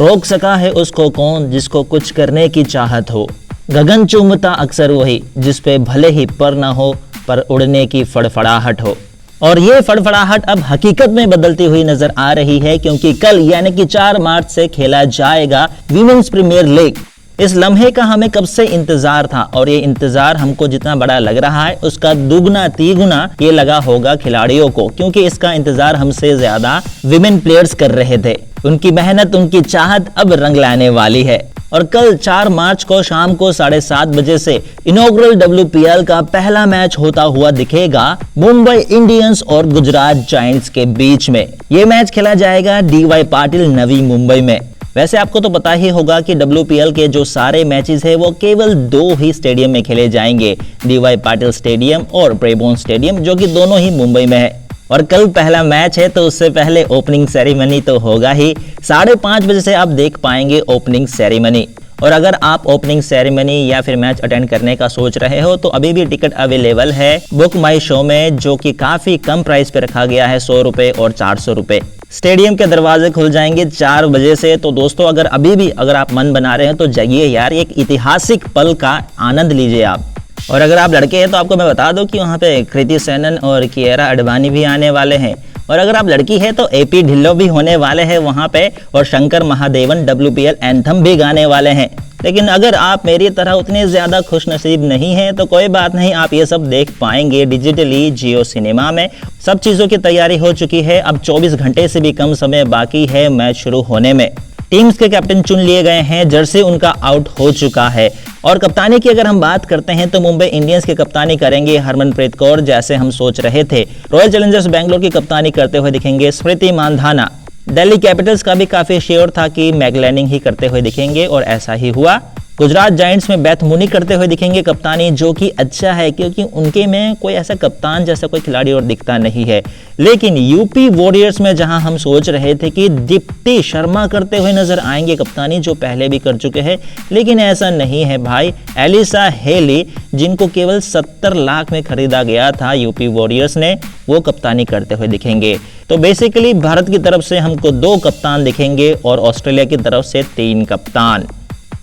रोक सका है उसको कौन जिसको कुछ करने की चाहत हो। गगन चूमता अक्सर वही जिस पे भले ही पर ना हो पर उड़ने की फड़फड़ाहट हो। और ये फड़फड़ाहट अब हकीकत में बदलती हुई नजर आ रही है, क्योंकि कल यानी कि 4 मार्च से खेला जाएगा वीमेंस प्रीमियर लीग। इस लम्हे का हमें कब से इंतजार था और ये इंतजार हमको जितना बड़ा लग रहा है उसका दुगना तिगुना ये लगा होगा खिलाड़ियों को, क्योंकि इसका इंतजार हमसे ज्यादा विमेन प्लेयर्स कर रहे थे। उनकी मेहनत, उनकी चाहत अब रंग लाने वाली है। और कल 4 मार्च को शाम को 7:30 बजे से इनॉग्रल WPL का पहला मैच होता हुआ दिखेगा मुंबई इंडियंस और गुजरात जायंट्स के बीच में। ये मैच खेला जाएगा DY पाटिल नवी मुंबई में। वैसे आपको तो पता ही होगा कि WPL के जो सारे मैचेस है वो केवल 2 ही स्टेडियम में खेले जाएंगे, DY पाटिल स्टेडियम और ब्रेबोर्न स्टेडियम, जो कि दोनों ही मुंबई में है। और कल पहला मैच है तो उससे पहले ओपनिंग सेरेमनी तो होगा ही। 5:30 बजे से आप देख पाएंगे ओपनिंग सेरेमनी। और अगर आप ओपनिंग सेरेमनी या फिर मैच अटेंड करने का सोच रहे हो तो अभी भी टिकट अवेलेबल है बुक माई शो में, जो कि काफी कम प्राइस पे रखा गया है, 100 रुपए और 400 रुपए। स्टेडियम के दरवाजे खुल जाएंगे 4 बजे से। तो दोस्तों अगर आप मन बना रहे हैं तो जाइए यार, एक ऐतिहासिक पल का आनंद लीजिए आप। और अगर आप लड़के हैं तो आपको मैं बता दूं कि वहाँ पे कृति सेनन और कियारा आडवाणी भी आने वाले हैं। और अगर आप लड़की है तो AP ढिल्लो भी होने वाले हैं वहाँ पे, और शंकर महादेवन WPL एंथम भी गाने वाले हैं। लेकिन अगर आप मेरी तरह उतने ज्यादा खुश नसीब नहीं हैं तो कोई बात नहीं, आप ये सब देख पाएंगे डिजिटली जियो सिनेमा में। सब चीजों की तैयारी हो चुकी है, अब 24 घंटे से भी कम समय बाकी है मैच शुरू होने में। टीम्स के कैप्टन चुन लिए गए हैं, जर्सी उनका आउट हो चुका है। और कप्तानी की अगर हम बात करते हैं तो मुंबई इंडियंस की कप्तानी करेंगे हरमनप्रीत कौर, जैसे हम सोच रहे थे। रॉयल चैलेंजर्स बेंगलोर की कप्तानी करते हुए दिखेंगे स्मृति मानधाना। दिल्ली कैपिटल्स का भी काफी श्योर था कि मैगलैनिंग ही करते हुए दिखेंगे और ऐसा ही हुआ। गुजरात जायंट्स में बेथ मुनी करते हुए दिखेंगे कप्तानी, जो कि अच्छा है क्योंकि उनके में कोई ऐसा कप्तान जैसा कोई खिलाड़ी और दिखता नहीं है। लेकिन यूपी वॉरियर्स में जहां हम सोच रहे थे कि दीप्ति शर्मा करते हुए नजर आएंगे कप्तानी, जो पहले भी कर चुके हैं, लेकिन ऐसा नहीं है भाई। एलिसा हेली, जिनको केवल 70 लाख में खरीदा गया था यूपी वॉरियर्स ने, वो कप्तानी करते हुए दिखेंगे। तो बेसिकली भारत की तरफ से हमको 2 कप्तान दिखेंगे और ऑस्ट्रेलिया की तरफ से 3 कप्तान।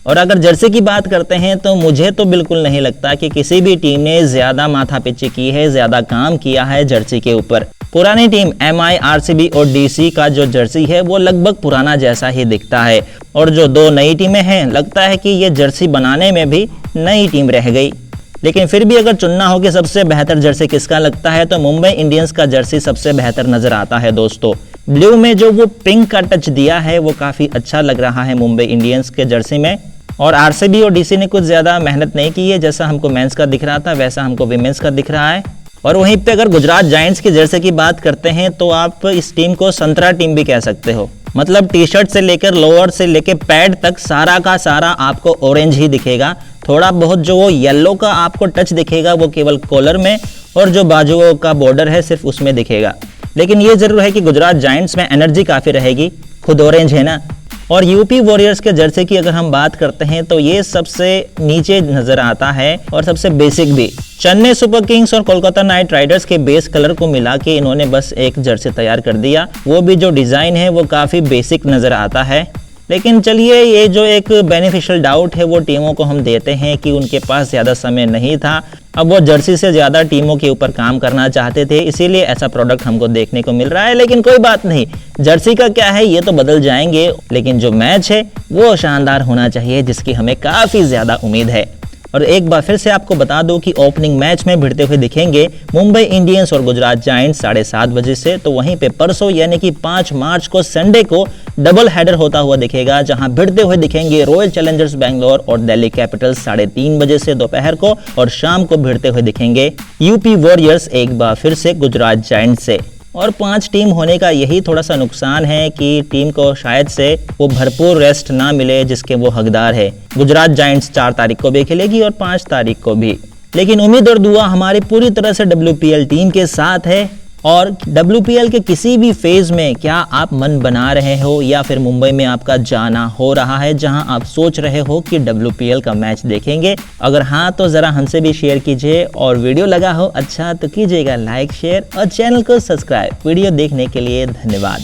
और अगर जर्सी की बात करते हैं तो मुझे तो बिल्कुल नहीं लगता कि किसी भी टीम ने ज्यादा माथापिच्ची की है, ज्यादा काम किया है जर्सी के ऊपर। पुरानी टीम MI, RCB और DC का जो जर्सी है वो लगभग पुराना जैसा ही दिखता है। और जो 2 नई टीमें हैं, लगता है कि ये जर्सी बनाने में भी नई टीम रह गई। लेकिन फिर भी अगर चुनना हो कि सबसे बेहतर जर्सी किसका लगता है तो मुंबई इंडियंस का जर्सी सबसे बेहतर नजर आता है दोस्तों। ब्लू में जो वो पिंक का टच दिया है वो काफी अच्छा लग रहा है मुंबई इंडियंस के जर्सी में। और RCB और DC ने कुछ ज्यादा मेहनत नहीं की है, जैसा हमको मेंस का दिख रहा था वैसा हमको विमेंस का दिख रहा है। और वहीं पे अगर गुजरात जायंट्स की जर्सी की बात करते हैं तो आप इस टीम को संतरा टीम भी कह सकते हो। मतलब टी-शर्ट से लेकर लोअर से लेकर पैड तक सारा का सारा आपको ऑरेंज ही दिखेगा। थोड़ा बहुत जो वो येलो का आपको टच दिखेगा वो केवल कॉलर में, और जो बाजुओं का बॉर्डर है सिर्फ उसमें दिखेगा। लेकिन ये जरूर है कि गुजरात जायंट्स में एनर्जी काफी रहेगी, खुद ऑरेंज है ना। और यूपी वॉरियर्स के जर्सी की अगर हम बात करते हैं तो ये सबसे नीचे नजर आता है और सबसे बेसिक भी। चेन्नई सुपर किंग्स और कोलकाता नाइट राइडर्स के बेस कलर को मिला के इन्होंने बस एक जर्सी तैयार कर दिया, वो भी जो डिजाइन है वो काफी बेसिक नजर आता है। लेकिन चलिए, ये जो एक बेनिफिशियल डाउट है वो टीमों को हम देते हैं कि उनके पास ज़्यादा समय नहीं था, अब वो जर्सी से ज़्यादा टीमों के ऊपर काम करना चाहते थे, इसीलिए ऐसा प्रोडक्ट हमको देखने को मिल रहा है। लेकिन कोई बात नहीं, जर्सी का क्या है ये तो बदल जाएंगे, लेकिन जो मैच है वो शानदार होना चाहिए, जिसकी हमें काफ़ी ज़्यादा उम्मीद है। और एक बार फिर से आपको बता दूं कि ओपनिंग मैच में भिड़ते हुए दिखेंगे मुंबई इंडियंस और गुजरात जायंट्स 7:30 बजे से। तो वहीं पे परसों यानी कि 5 मार्च को संडे को डबल हेडर होता हुआ दिखेगा, जहां भिड़ते हुए दिखेंगे रॉयल चैलेंजर्स बेंगलोर और दिल्ली कैपिटल्स 3:30 बजे से दोपहर को, और शाम को भिड़ते हुए दिखेंगे यूपी वॉरियर्स एक बार फिर से गुजरात जायंट्स से। और 5 टीम होने का यही थोड़ा सा नुकसान है कि टीम को शायद से वो भरपूर रेस्ट ना मिले जिसके वो हकदार है। गुजरात जायंट्स 4 तारीख को भी खेलेगी और 5 तारीख को भी। लेकिन उम्मीद और दुआ हमारी पूरी तरह से WPL टीम के साथ है। और WPL के किसी भी फेज में क्या आप मन बना रहे हो या फिर मुंबई में आपका जाना हो रहा है जहां आप सोच रहे हो कि WPL का मैच देखेंगे? अगर हाँ तो ज़रा हमसे भी शेयर कीजिए, और वीडियो लगा हो अच्छा तो कीजिएगा लाइक, शेयर और चैनल को सब्सक्राइब। वीडियो देखने के लिए धन्यवाद।